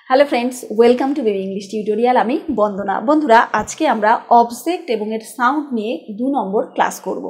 Hello friends, welcome to baby English tutorial. আমি বন্দনা। বন্ধুরা, আজকে আমরা অবজেক্ট এবং এর সাউন্ড নিয়ে 2 নম্বর ক্লাস করব।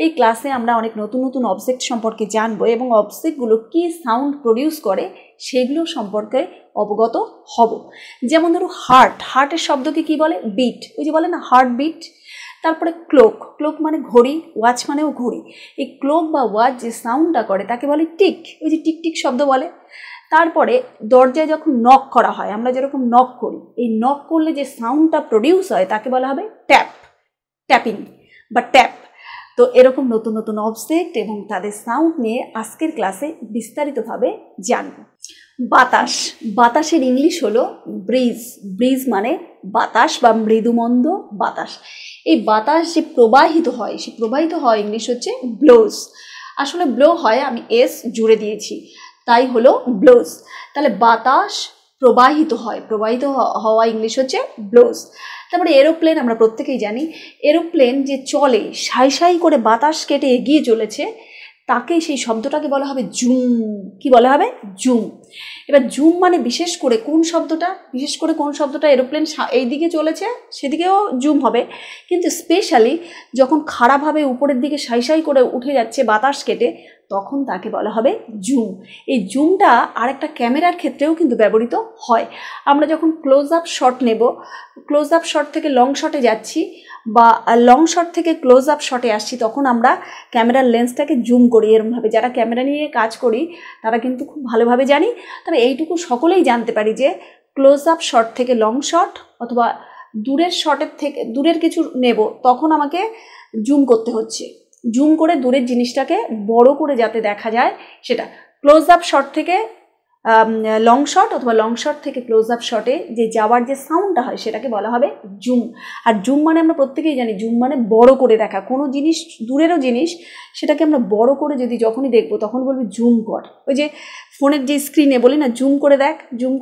এই ক্লাসে আমরা অনেক নতুন নতুন অবজেক্ট সম্পর্কে জানবো এবং অবজেক্টগুলো কী সাউন্ড প্রডিউস করে সেগুলো সম্পর্কে অবগত হব। যেমন ধরো হার্টের শব্দকে কি বলে? বিট। ওই যে বলে না হার্ট বিট। তারপরে ক্লোক মানে ঘড়ি, ওয়াচ মানেও ঘড়ি। এই ক্লোক বা ওয়াচ যে সাউন্ডটা করে তাকে বলে টিক। ওই যে টিক টিক শব্দ বলে। তারপরে দরজায় যখন নক করা হয়, আমরা যেরকম নক করি, এই নক করলে যে সাউন্ডটা প্রডিউস হয় তাকে বলা হবে ট্যাপিং বা ট্যাপ। তো এরকম নতুন নতুন অবজেক্ট এবং তাদের সাউন্ড নিয়ে আজকের ক্লাসে বিস্তারিতভাবে জানব। বাতাসের ইংলিশ হলো ব্রিজ মানে বাতাস বা মৃদুমন্দ বাতাস। এই বাতাস যে প্রবাহিত হয়, সে প্রবাহিত হয় ইংলিশ হচ্ছে ব্লোজ। আসলে ব্লো হয়, আমি এস জুড়ে দিয়েছি, তাই হলো ব্লোজ। তাহলে বাতাস প্রবাহিত হওয়া ইংলিশ হচ্ছে ব্লোজ। তারপরে এরোপ্লেন, আমরা প্রত্যেকেই জানি এরোপ্লেন যে চলে, সাই করে বাতাস কেটে এগিয়ে চলেছে, তাকে সেই শব্দটাকে বলা হবে জুম। কি বলা হবে? জুম। এবার জুম মানে বিশেষ করে কোন শব্দটা এরোপ্লেন এই দিকে চলেছে সেদিকেও জুম হবে, কিন্তু স্পেশালি যখন খাড়াভাবে উপরের দিকে সাই করে উঠে যাচ্ছে বাতাস কেটে, তখন তাকে বলা হবে জুম। এই জুমটা আরেকটা ক্যামেরার ক্ষেত্রেও কিন্তু ব্যবহৃত হয়। আমরা যখন ক্লোজ আপ শট নেব, ক্লোজ আপ শট থেকে লং শটে যাচ্ছি বা লং শট থেকে ক্লোজ আপ শটে আসছি, তখন আমরা ক্যামেরার লেন্সটাকে জুম করি এরমভাবে। যারা ক্যামেরা নিয়ে কাজ করি তারা কিন্তু খুব ভালোভাবে জানি। তবে এইটুকু সকলেই জানতে পারি যে ক্লোজ আপ শট থেকে লং শট অথবা দূরের কিছু নেব, তখন আমাকে জুম করতে হচ্ছে। জুম করে দূরের জিনিসটাকে বড় করে যাতে দেখা যায় সেটা। ক্লোজ আপ শট থেকে লং শট অথবা লং শট থেকে ক্লোজ আপ শটে যে যাওয়ার যে সাউন্ডটা হয় সেটাকে বলা হবে জুম। আর জুম মানে আমরা প্রত্যেকেই জানি, জুম মানে বড় করে দেখা। কোনো জিনিস, দূরেরও জিনিস, সেটাকে আমরা বড় করে যদি যখনই দেখবো তখন বলবি জুম কর। ওই যে ফোনের যে স্ক্রিনে বলি না জুম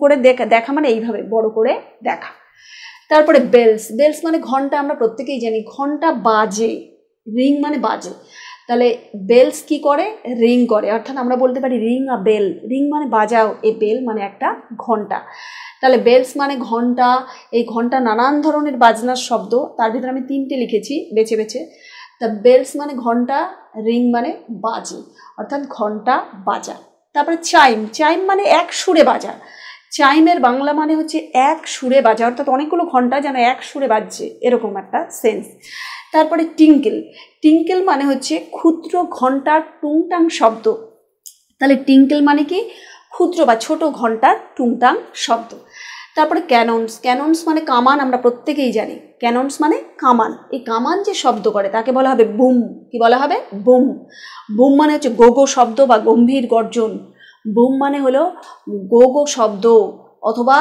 করে দেখা মানে এইভাবে বড় করে দেখা। তারপরে বেলস মানে ঘন্টা। আমরা প্রত্যেকেই জানি ঘন্টা বাজে, রিং মানে বাজে। তাহলে বেলস কি করে? রিং করে। অর্থাৎ আমরা বলতে পারি রিং আ বেল। রিং মানে বাজাও, এ বেল মানে একটা ঘন্টা। তাহলে বেলস মানে ঘন্টা। এই ঘন্টা নানান ধরনের বাজনার শব্দ, তার ভিতরে আমি 3টে লিখেছি বেছে। তা বেলস মানে ঘন্টা, রিং মানে বাজে, অর্থাৎ ঘন্টা বাজা। তারপরে চাইম মানে এক সুরে বাজা। চাইমের বাংলা মানে হচ্ছে এক সুরে বাজা, অর্থাৎ অনেকগুলো ঘন্টা যেন এক সুরে বাজছে, এরকম একটা সেন্স। তারপরে টিঙ্কেল মানে হচ্ছে ক্ষুদ্র ঘন্টার টুংটাং শব্দ। তাহলে টিঙ্কেল মানে কি? ক্ষুদ্র বা ছোট ঘন্টার টুংটাং শব্দ। তারপরে ক্যাননস মানে কামান। আমরা প্রত্যেকেই জানি ক্যাননস মানে কামান। এই কামান যে শব্দ করে তাকে বলা হবে বুম। কি বলা হবে? বুম। বুম মানে হচ্ছে গোগো শব্দ বা গম্ভীর গর্জন। বুম মানে হলো গোগো শব্দ অথবা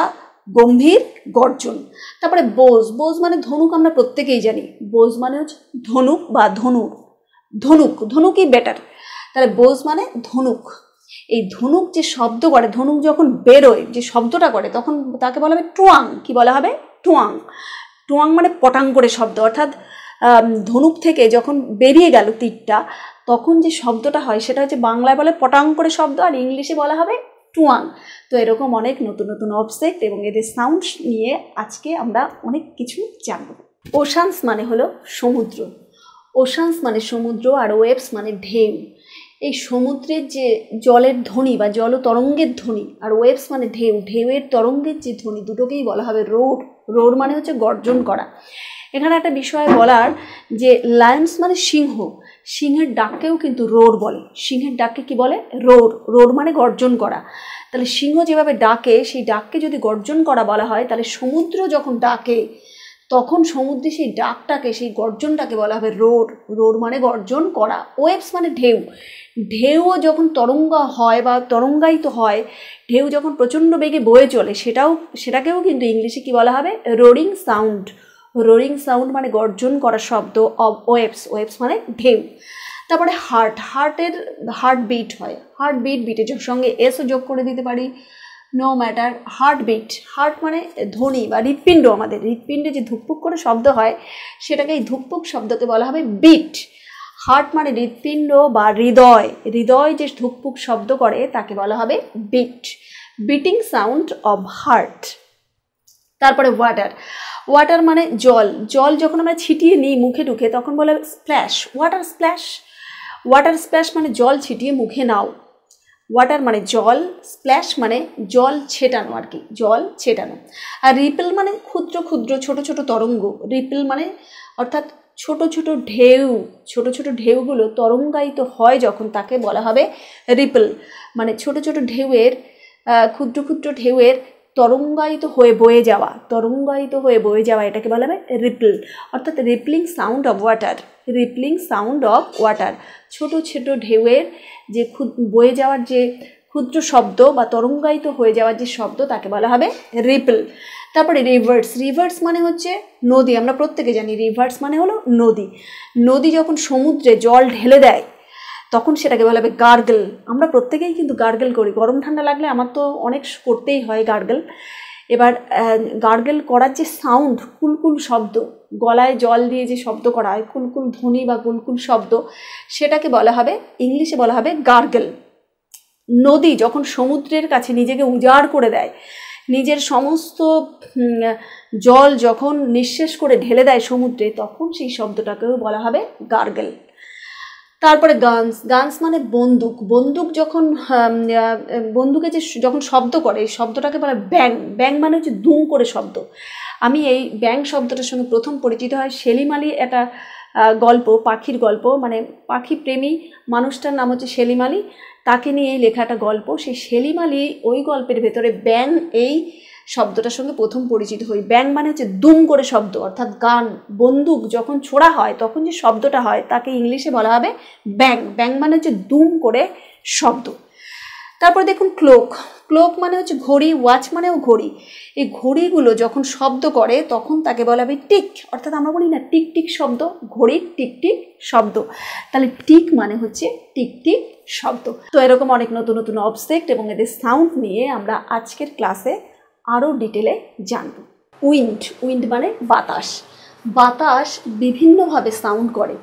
গম্ভীর গর্জন। তারপরে বোজ মানে ধনুক। আমরা প্রত্যেকেই জানি বোজ মানে হচ্ছে ধনুক বা ধনুকই বেটার। তাহলে বোজ মানে ধনুক। এই ধনুক যে শব্দ করে, ধনুক যখন বেরোয় যে শব্দটা করে, তখন তাকে বলা হবে টুয়াং। কি বলা হবে? টুয়াং মানে পটাং করে শব্দ। অর্থাৎ ধনুক থেকে যখন বেরিয়ে গেল তীরটা, তখন যে শব্দটা হয় সেটা হচ্ছে বাংলায় বলে পটাং করে শব্দ, আর ইংলিশে বলা হবে টুয়াং। তো এরকম অনেক নতুন নতুন অবজেক্ট এবং এদের সাউন্ড নিয়ে আজকে আমরা অনেক কিছু জানব। ওশানস মানে হলো সমুদ্র। ওশানস মানে সমুদ্র, আর ওয়েভস মানে ঢেউ। এই সমুদ্রের যে জলের ধ্বনি বা জলতরঙ্গের ধ্বনি, আর ওয়েভস মানে ঢেউয়ের তরঙ্গের যে ধ্বনি, দুটোকেই বলা হবে রোর মানে হচ্ছে গর্জন করা। এখানে একটা বিষয় বলার যে লায়ন্স মানে সিংহের ডাককেও কিন্তু রোর বলে। সিংহের ডাককে কি বলে? রোর মানে গর্জন করা। তাহলে সিংহ যেভাবে ডাকে, সেই ডাককে যদি গর্জন করা বলা হয়, তাহলে সমুদ্র যখন ডাকে তখন সমুদ্রে সেই ডাকটাকে, সেই গর্জনটাকে বলা হবে রোর মানে গর্জন করা। ওয়েভস মানে ঢেউও যখন তরঙ্গ হয় বা তরঙ্গায়িত হয়, ঢেউ যখন প্রচণ্ড বেগে বয়ে চলে, সেটাকেও কিন্তু ইংলিশে কি বলা হবে? রোরিং সাউন্ড মানে গর্জন করা শব্দ অফ ওয়েভস মানে ঢেউ। তারপরে হার্টের হার্টবিট হয়। বিটের সঙ্গে এসও যোগ করে দিতে পারি, নো ম্যাটার। হার্ট মানে ধ্বনি বা হৃৎপিণ্ড। আমাদের হৃৎপিণ্ডে যে ধুকপুক করে শব্দ হয়, সেটাকে এই ধুকপুক শব্দকে বলা হবে বিট। হার্ট মানে হৃৎপিণ্ড বা হৃদয় যে ধুকপুক শব্দ করে তাকে বলা হবে beat. Beating sound of heart. তারপরে ওয়াটার, ওয়াটার মানে জল, জল যখন আমরা ছিটিয়ে নিই মুখে ঢুকে তখন বলে splash, water splash. Water splash মানে জল ছিটিয়ে মুখে নাও। ওয়াটার মানে জল, স্প্ল্যাশ মানে জল ছেটানো আর কি, জল ছেটানো। আর রিপেল মানে ক্ষুদ্র ক্ষুদ্র ছোট ছোট তরঙ্গ। রিপেল মানে অর্থাৎ ছোট ছোট ঢেউ, ছোট ছোট ঢেউগুলো তরঙ্গায়িত হয় যখন তাকে বলা হবে রিপেল। মানে ছোট ছোট ঢেউয়ের, ক্ষুদ্র ক্ষুদ্র ঢেউয়ের তরঙ্গায়িত হয়ে বয়ে যাওয়া, তরঙ্গায়িত হয়ে বয়ে যাওয়া এটাকে বলা হবে রিপল। অর্থাৎ rippling sound of water, rippling sound of water. ছোট ছোট ঢেউয়ের যে বয়ে যাওয়ার যে ক্ষুদ্র শব্দ বা তরঙ্গায়িত হয়ে যাওয়ার যে শব্দ তাকে বলা হবে রিপল। তারপরে রিভার্স, রিভার্স মানে হচ্ছে নদী। আমরা প্রত্যেকে জানি রিভার্স মানে হলো নদী। নদী যখন সমুদ্রে জল ঢেলে দেয় তখন সেটাকে বলা হবে গার্গল। আমরা প্রত্যেকেই কিন্তু গার্গল করি, গরম ঠান্ডা লাগলে আমার তো অনেক করতেই হয় গার্গল। এবার গার্গল করার যে সাউন্ড, কুলকুল শব্দ, গলায় জল দিয়ে যে শব্দ করা হয়, কুলকুল ধ্বনি বা কুলকুল শব্দ, সেটাকে বলা হবে, ইংলিশে বলা হবে গার্গল। নদী যখন সমুদ্রের কাছে নিজেকে উজাড় করে দেয়, নিজের সমস্ত জল যখন নিঃশেষ করে ঢেলে দেয় সমুদ্রে, তখন সেই শব্দটাকেও বলা হবে গার্গল। তারপরে গানস, গানস মানে বন্দুক। বন্দুক যখন বন্দুকে যে যখন শব্দ করে এই শব্দটাকে বলে ব্যাং। ব্যাং মানে হচ্ছে দুম করে শব্দ। আমি এই ব্যাং শব্দটার সঙ্গে প্রথম পরিচিত হয় সেলিম আলী একটা গল্প, পাখির গল্প, মানে পাখি প্রেমী মানুষটার নাম হচ্ছে সেলিম আলী, তাকে নিয়ে এই লেখাটা গল্প। সেই সেলিম আলী ওই গল্পের ভেতরে ব্যাং এই শব্দটার সঙ্গে প্রথম পরিচিত হই। ব্যাং মানে হচ্ছে দুম করে শব্দ, অর্থাৎ গান। বন্দুক যখন ছোড়া হয় তখন যে শব্দটা হয় তাকে ইংলিশে বলা হবে ব্যাং। ব্যাং মানে হচ্ছে দুম করে শব্দ। তারপর দেখুন ক্লোক, ক্লোক মানে হচ্ছে ঘড়ি, ওয়াচ মানেও ঘড়ি। এই ঘড়িগুলো যখন শব্দ করে তখন তাকে বলা হবে টিক, অর্থাৎ আমরা বলি না টিক টিক শব্দ, ঘড়ির টিক টিক শব্দ, তাহলে টিক মানে হচ্ছে টিক টিক শব্দ। তো এরকম অনেক নতুন নতুন অবজেক্ট এবং এদের সাউন্ড নিয়ে আমরা আজকের ক্লাসে আরও ডিটেলে জানব। উইন্ড, উইন্ড মানে বাতাস। বাতাস বিভিন্নভাবে সাউন্ড করে,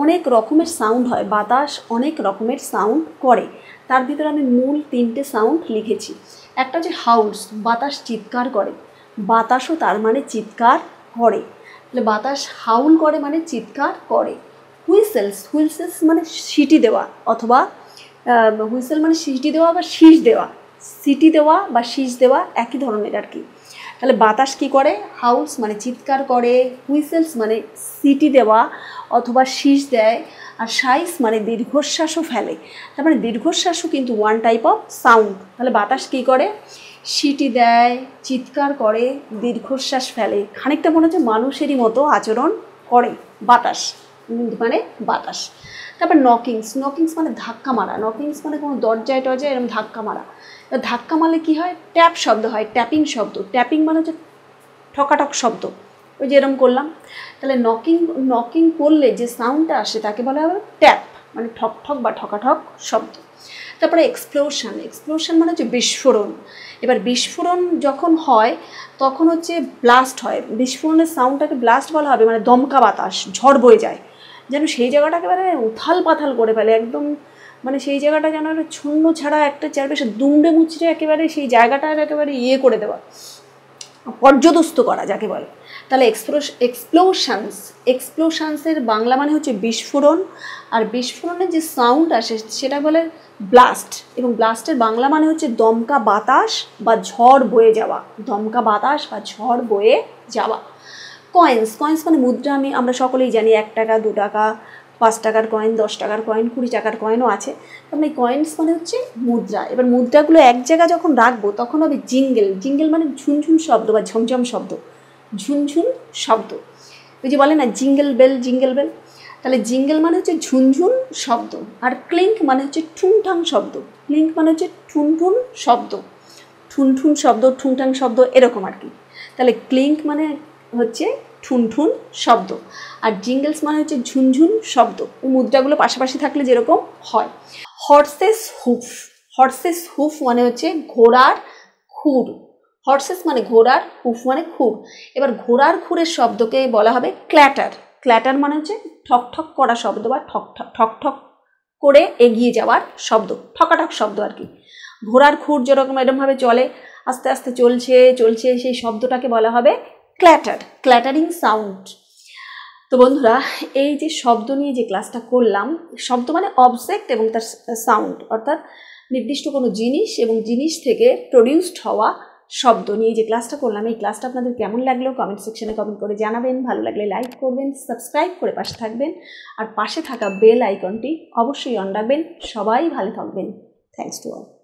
অনেক রকমের সাউন্ড হয়, বাতাস অনেক রকমের সাউন্ড করে। তার ভিতরে আমি মূল 3টে সাউন্ড লিখেছি। একটা হচ্ছে হাউলস, বাতাস চিৎকার করে, বাতাসও তার মানে চিৎকার করে, তাহলে বাতাস হাউল করে মানে চিৎকার করে। হুইসেলস, হুইসেলস মানে সিটি দেওয়া, অথবা হুইসেল মানে সিটি দেওয়া বা শীষ দেওয়া, সিটি দেওয়া বা শীষ দেওয়া একই ধরনের আর কি। তাহলে বাতাস কী করে? হাউলস মানে চিৎকার করে, হুইসেলস মানে সিটি দেওয়া অথবা শীষ দেয়, আর সাইস মানে দীর্ঘশ্বাসও ফেলে। তার মানে দীর্ঘশ্বাসও কিন্তু ওয়ান টাইপ অফ সাউন্ড। তাহলে বাতাস কী করে? সিটি দেয়, চিৎকার করে, দীর্ঘশ্বাস ফেলে, খানিকটা মনে হচ্ছে মানুষেরই মতো আচরণ করে বাতাস, মানে বাতাস। তারপর নকিংস, নকিংস মানে ধাক্কা মারা, নকিংস মানে কোনো দরজায় টরজায় এরকম ধাক্কা মারা। ধাক্কা মারলে কী হয়? ট্যাপ শব্দ হয়, ট্যাপিং শব্দ। ট্যাপিং মানে হচ্ছে ঠকাঠক শব্দ, ওই যে এরকম করলাম। তাহলে নকিং, নকিং করলে যে সাউন্ডটা আসে তাকে বলা হবে ট্যাপ, মানে ঠক ঠক বা ঠকাঠক শব্দ। তারপরে এক্সপ্লোশন, এক্সপ্লোশন মানে হচ্ছে বিস্ফোরণ। এবার বিস্ফোরণ যখন হয় তখন হচ্ছে ব্লাস্ট হয়, বিস্ফোরণের সাউন্ডটাকে ব্লাস্ট বলা হবে, মানে দমকা বাতাস, ঝড় বয়ে যায়, যেন সেই জায়গাটাকে মানে উথাল পাথাল করে ফেলে একদম, মানে সেই জায়গাটা যেন একটা শূন্য ছাড়া একটা চারপাশে দুমড়ে মুচড়ে একেবারে সেই জায়গাটার একেবারে ইয়ে করে দেওয়া, পর্যদস্ত করা যাকে বলে। তাহলে এক্সপ্লোশনস, এক্সপ্লোশনসের বাংলা মানে হচ্ছে বিস্ফোরণ, আর বিস্ফোরণের যে সাউন্ড আসে সেটা বলে ব্লাস্ট, এবং ব্লাস্টের বাংলা মানে হচ্ছে দমকা বাতাস বা ঝড় বয়ে যাওয়া, দমকা বাতাস বা ঝড় বয়ে যাওয়া। কয়েন্স, কয়েন্স মানে মুদ্রা। আমরা সকলেই জানি 1 টাকা, 2 টাকা, 5 টাকার কয়েন, 10 টাকার কয়েন, 20 টাকার কয়েনও আছে। তার এই কয়েন্স মানে হচ্ছে মুদ্রা। এবার মুদ্রাগুলো এক জায়গায় যখন রাখবো তখন হবে জিঙ্গেল, জিঙ্গেল মানে ঝুনঝুন শব্দ বা ঝমঝম শব্দ, ঝুনঝুন শব্দ। ওই যে বলে না জিঙ্গেল বেল, জিঙ্গেল বেল, তাহলে জিঙ্গেল মানে হচ্ছে ঝুনঝুন শব্দ। আর ক্লিঙ্ক মানে হচ্ছে ঠুংঠাং শব্দ, ক্লিঙ্ক মানে হচ্ছে ঠুনঠুন শব্দ, ঠুনঠুন শব্দ, ঠুংঠাং শব্দ এরকম আর কি। তাহলে ক্লিঙ্ক মানে হচ্ছে ঠুনঠুন শব্দ, আর জিঙ্গেলস মানে হচ্ছে ঝুনঝুন শব্দ। ওই মুদ্রাগুলো পাশাপাশি থাকলে যেরকম হয়। হর্সেস হুফ, হর্সেস হুফ মানে হচ্ছে ঘোড়ার খুর, হর্সেস মানে ঘোড়ার, হুফ মানে খুর। এবার ঘোড়ার খুরের শব্দকে বলা হবে ক্ল্যাটার, ক্ল্যাটার মানে হচ্ছে ঠক ঠক করা শব্দ বা ঠক ঠক ঠক ঠক করে এগিয়ে যাওয়ার শব্দ, ঠকাঠক শব্দ আর কি। ঘোড়ার খুর যেরকম এরকমভাবে চলে, আস্তে আস্তে চলছে চলছে, সেই শব্দটাকে বলা হবে ক্ল্যাটার, ক্ল্যাটারিং সাউন্ড। তো বন্ধুরা, এই যে শব্দ নিয়ে যে ক্লাসটা করলাম, শব্দ মানে অবজেক্ট এবং তার সাউন্ড, অর্থাৎ নির্দিষ্ট কোনো জিনিস এবং জিনিস থেকে প্রডিউসড হওয়া শব্দ নিয়ে যে ক্লাসটা করলাম, এই ক্লাসটা আপনাদের কেমন লাগলো কমেন্ট সেকশনে কমেন্ট করে জানাবেন। ভালো লাগলে লাইক করবেন, সাবস্ক্রাইব করে পাশে থাকবেন, আর পাশে থাকা বেল আইকনটি অবশ্যই অন রাখবেন। সবাই ভালো থাকবেন। Thanks to all.